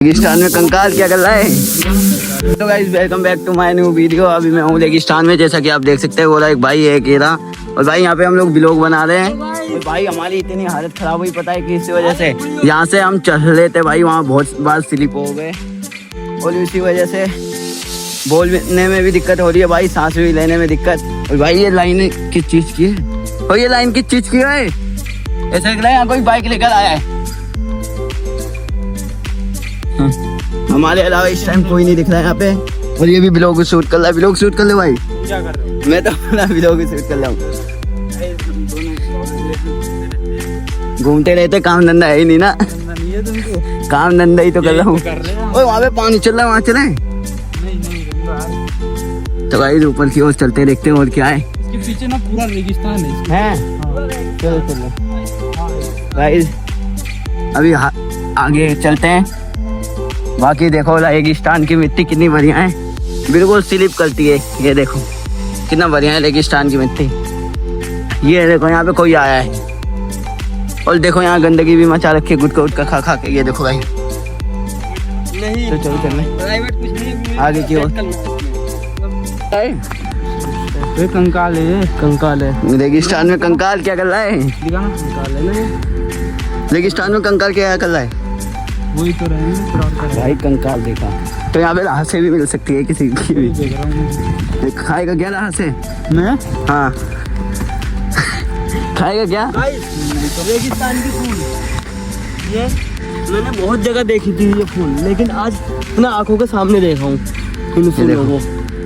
रेगिस्तान में कंकाल क्या कर रहा है। तो guys welcome back to my new video. अभी मैं हूँ रेगिस्तान में, जैसा कि आप देख सकते हैं। वो एक भाई है केरा, और भाई यहाँ पे हम लोग व्लॉग बना रहे हैं। और भाई हमारी इतनी हालत खराब हुई, पता है किस वजह से। यहाँ से हम चल रहे थे भाई, वहाँ बहुत बार स्लिप हो गए, और इसी वजह से बोलने में भी दिक्कत हो रही है भाई, सांस भी लेने में दिक्कत। और भाई ये लाइन किस चीज़ की है, और ये लाइन किस चीज़ की है। ऐसा लग रहा है यहाँ कोई बाइक लेकर आया है। हमारे अलावा इस टाइम कोई नहीं दिख रहा है यहाँ पे। और ये भी व्लॉग शूट कर रहा है। व्लॉग शूट कर ले भाई। क्या कर रहे हो? मैं तो अपना व्लॉग शूट कर रहा हूँ। घूमते रहते, काम धंधा है ही नहीं ना। काम धंधा ही तो कर रहा हूँ। ओए वहाँ पे पानी चल रहा है, वहाँ चले। तो भाई ऊपर की ओर चलते देखते हैं और क्या है। इसके पीछे ना पूरा रेगिस्तान है। चलो चलो भाई, अभी आगे चलते हैं। बाकी देखो रेगिस्तान की मिट्टी कितनी बढ़िया है, बिल्कुल स्लिप करती है। ये देखो कितना बढ़िया है रेगिस्तान की मिट्टी। ये देखो यहाँ पे कोई आया है, और देखो यहाँ गंदगी भी मचा रखी है, गुटका उटका खा खा के। ये देखो भाई, नहीं तो चलो चल प्राइवेट कुछ नहीं, आगे की ओर। कंकाल है, कंकाल है। रेगिस्तान में कंकाल क्या कर रहा है। दिखा ना, कंकाल है ना। रेगिस्तान में कंकाल क्या कर रहा है। वही तो रहेंगे भाई कंकाल देखा तो यहाँ पे राह से भी मिल सकती है किसी की भी। देख रहा हूँ खाएगा क्या राह से। मैं। हाँ खाएगा क्या। रेगिस्तान की फूल ये मैंने बहुत जगह देखी थी ये फूल, लेकिन आज अपने आंखों के सामने देखा हूँ इन फूलों को।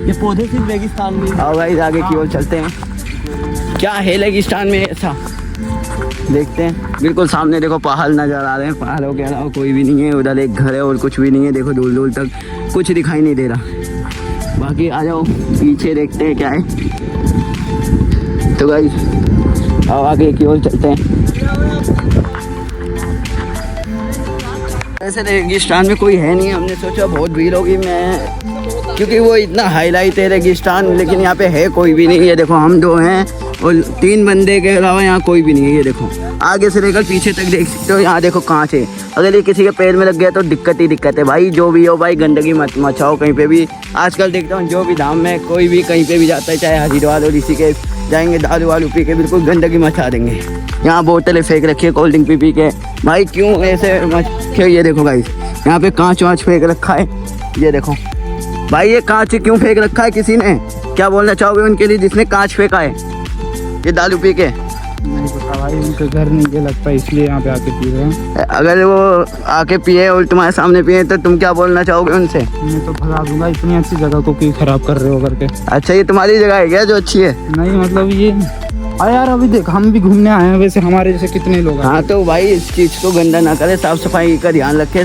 ये पौधे सिर्फ रेगिस्तान में। आओ भाई आगे की ओर चलते हैं, क्या है रेगिस्तान में ऐसा देखते हैं। बिल्कुल सामने देखो पहाड़ नजर आ रहे हैं, पहाड़ों के अलावा कोई भी नहीं है। उधर एक घर है और कुछ भी नहीं है। देखो दूर दूर तक कुछ दिखाई नहीं दे रहा। बाकी आ जाओ पीछे देखते हैं क्या है। तो भाई आओ आगे की ओर चलते हैं। ऐसे रेगिस्तान में कोई है नहीं, हमने सोचा बहुत भीड़ होगी, मैं क्योंकि वो इतना हाईलाइट है रेगिस्तान, लेकिन यहाँ पे है कोई भी नहीं। ये देखो हम दो हैं और 3 बंदे के अलावा यहाँ कोई भी नहीं है। ये देखो आगे से लेकर पीछे तक देख सकते हो। यहाँ देखो कांच है, अगर ये किसी के पैर में लग गया तो दिक्कत ही दिक्कत है भाई। जो भी हो भाई, गंदगी मत मचाओ कहीं पे भी। आजकल देखता हूँ जो भी धाम में कोई भी कहीं पे भी जाता है, चाहे हरिद्वार और ऋषिकेश जाएंगे, दारू वालू पी के बिल्कुल गंदगी मचा देंगे। यहाँ बोतलें फेंक रखी है कोल्ड ड्रिंक पी पी के। भाई क्यों ऐसे मच। ये देखो भाई यहाँ पे कांच वाँच फेंक रखा है। ये देखो भाई ये कांच क्यों फेंक रखा है किसी ने। क्या बोलना चाहोगे उनके लिए जिसने कांच फेंका है ये दारू पी के। नहीं पता भाई, उनके घर नहीं लगता इसलिए यहाँ पे आके पी रहे हैं। अगर वो आके पिए और तुम्हारे सामने पिए तो तुम क्या बोलना चाहोगे उनसे। मैं तो भगा दूंगा, इतनी अच्छी जगह को क्यों खराब कर रहे हो करके। अच्छा ये तुम्हारी जगह है क्या जो अच्छी है। नहीं मतलब ये यार अभी देख हम भी घूमने आए हैं, वैसे हमारे जैसे कितने लोग हैं। हाँ तो भाई इस चीज़ को गंदा ना करे, साफ सफाई का ध्यान रखे।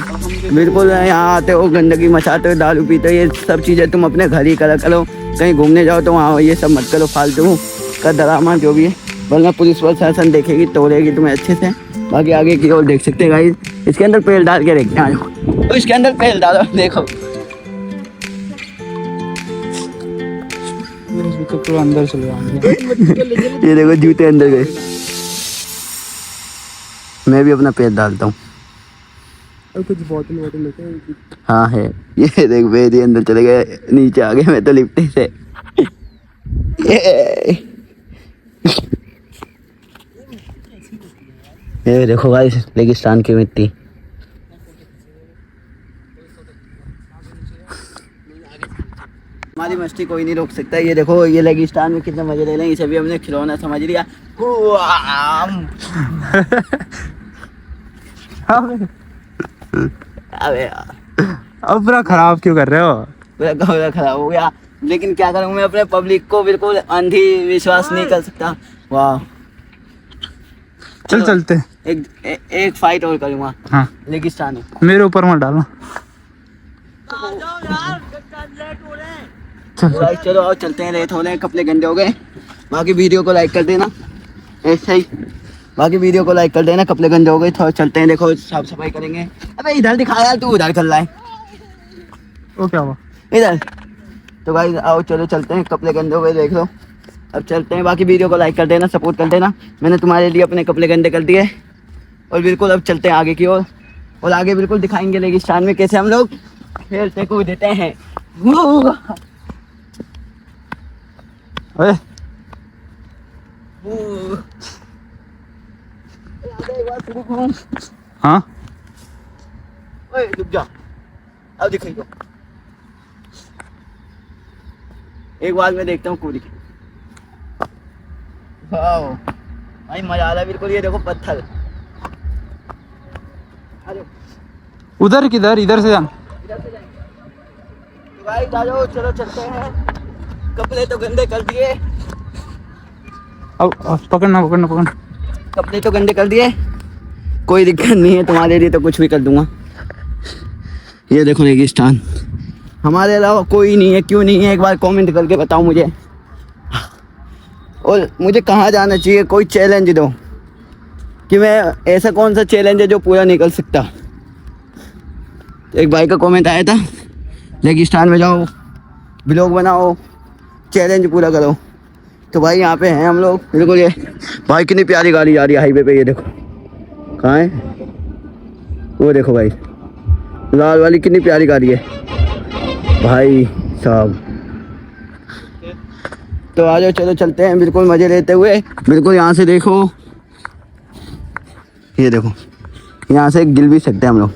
बिल्कुल यहाँ आते हो गंदगी मचाते हो, दारू पीते हो, ये सब चीज़ें तुम अपने घर ही करा करो। कहीं घूमने जाओ तो वहाँ ये सब मत करो, फालतू का ड्रामा जो भी है, वरना पुलिस प्रशासन देखेगी तोड़ेगी तुम्हें अच्छे से। बाकी आगे की ओर देख सकते हैं गाइस, इसके अंदर पेड़ डाल के देखते हैं। तो इसके अंदर पेड़ डालो, देखो तो अंदर चले जाएंगे। ये देखो जूते अंदर गए। मैं भी अपना पैर डालता हूँ। और कुछ बोतल वोतल लेते हैं। हाँ है, ये देख मेरे अंदर चले गए, नीचे आ गए मैं तो लिफ्ट से। ये देखो भाई रेगिस्तान की मिट्टी। हमारी मस्ती कोई नहीं रोक सकता। ये देखो ये रेगिस्तान में कितने मजे ले रहे हैं, इसे भी हमने खिलौना समझ लिया। अबे यार अब पूरा खराब क्यों कर रहे हो। पूरा कमरा खराब हो गया, लेकिन क्या करूँ मैं, अपने पब्लिक को बिल्कुल अंधी विश्वास नहीं कर सकता। वाह चल चलते। एक फाइट और करूँगा। हाँ रेगिस्तान में मेरे ऊपर मत डालो। चलो चलो और चलते हैं, लेट हो रहे हैं, कपड़े गंदे हो गए। बाकी वीडियो को लाइक कर देना, ऐसा ही। बाकी वीडियो को लाइक कर देना, कपड़े गंदे हो गए, थोड़ा चलते हैं। देखो साफ सफाई करेंगे। अबे इधर दिखा यार, तू उधर कर रहा है। वो क्या हुआ इधर। तो भाई आओ चलो चलते हैं, कपड़े गंदे हो गए देख लो। अब चलते हैं। बाकी वीडियो को लाइक कर देना, सपोर्ट कर देना। मैंने तुम्हारे लिए अपने कपड़े गंदे कर दिए, और बिल्कुल अब चलते हैं आगे की ओर। और आगे बिल्कुल दिखाएंगे रेगिस्तान में कैसे हम लोग खेलते कूदते हैं। ओए हाँ ओए रुक जा, अब दिखाइए एक बार मैं देखता हूँ कूद के। वाओ भाई मजा आ रहा है बिल्कुल। ये देखो पत्थर। अरे उधर किधर, इधर से जाना। इधर से जाएंगे तो भाई जाओ, चलो चलते हैं। कपड़े तो गंदे कर दिए, अब पकड़ना पकड़ना पकड़ना। कपड़े तो गंदे कर दिए, कोई दिक्कत नहीं है, तुम्हारे लिए तो कुछ भी कर दूंगा। ये देखो रेगिस्तान, हमारे अलावा कोई नहीं है। क्यों नहीं है एक बार कमेंट करके बताओ मुझे। और मुझे कहाँ जाना चाहिए, कोई चैलेंज दो कि मैं ऐसा कौन सा चैलेंज है जो पूरा नहीं कर सकता। एक भाई का कमेंट आया था, रेगिस्तान में जाओ, ब्लॉग बनाओ, चैलेंज पूरा करो। तो भाई यहाँ पे हैं हम लोग बिल्कुल। ये भाई कितनी प्यारी गाड़ी जा रही है हाईवे पे, ये देखो। कहाँ है वो, देखो भाई लाल वाली कितनी प्यारी गाड़ी है भाई साहब। तो आ जाओ, चलो चलते हैं बिल्कुल मज़े लेते हुए। बिल्कुल यहाँ से देखो, ये देखो यहाँ से गिर भी सकते हैं हम लोग।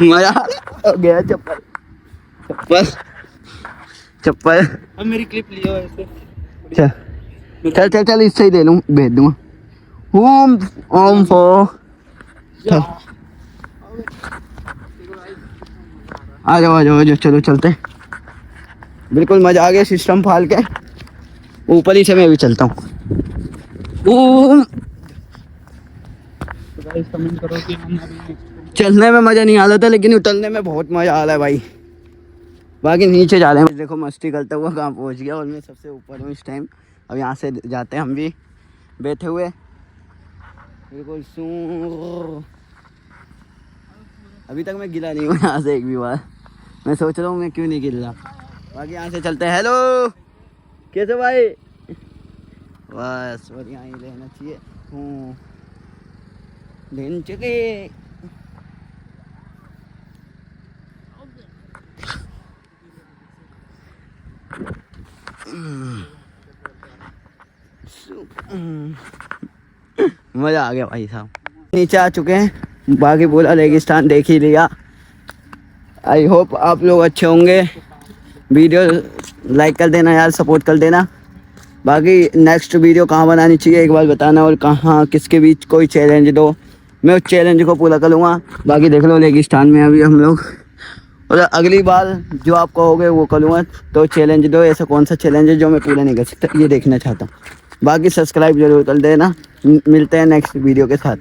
मजा आ गया। चप्पल चप्पल चप्पल। अब मेरी क्लिप लियो ऐसे। चल चल चल चल, इससे ही ले लूँ, भेज दूँगा। ओम ओम फो आ जाओ आ जाओ आ जाओ, चलो चलते हैं। बिल्कुल मजा आ गया सिस्टम फाल के। ऊपर ही से मैं भी चलता हूँ। ओम तो गाइस कमेंट करो कि हम अभी चलने में मज़ा नहीं आ रहा था, लेकिन उतरने में बहुत मज़ा आ रहा है भाई। बाकी नीचे जा रहे हैं, देखो मस्ती करता हुआ कहाँ पहुँच गया। और मैं सबसे ऊपर हूँ इस टाइम। अब यहाँ से जाते हैं हम भी बैठे हुए बिल्कुल। अभी तक मैं गिरा नहीं हूँ यहाँ से एक भी बार। मैं सोच रहा हूँ मैं क्यों नहीं गिर रहा। बाकी यहाँ से चलते हैं। हेलो कैसे भाई, बस बढ़िया ही रहना चाहिए। दिन चुके मज़ा आ गया भाई साहब। नीचे आ चुके हैं, बाकी पूरा रेगिस्तान देख ही लिया। आई होप आप लोग अच्छे होंगे। वीडियो लाइक कर देना यार, सपोर्ट कर देना। बाकी नेक्स्ट वीडियो कहाँ बनानी चाहिए एक बार बताना, और कहाँ किसके बीच कोई चैलेंज दो, मैं उस चैलेंज को पूरा करूँगा। बाकी देख लो रेगिस्तान में अभी हम लोग, और अगली बार जो आप कहोगे वो करूँगा। तो चैलेंज दो, ऐसा कौन सा चैलेंज है जो मैं पूरा नहीं कर सकता, ये देखना चाहता हूँ। बाकी सब्सक्राइब जरूर कर देना। मिलते हैं नेक्स्ट वीडियो के साथ।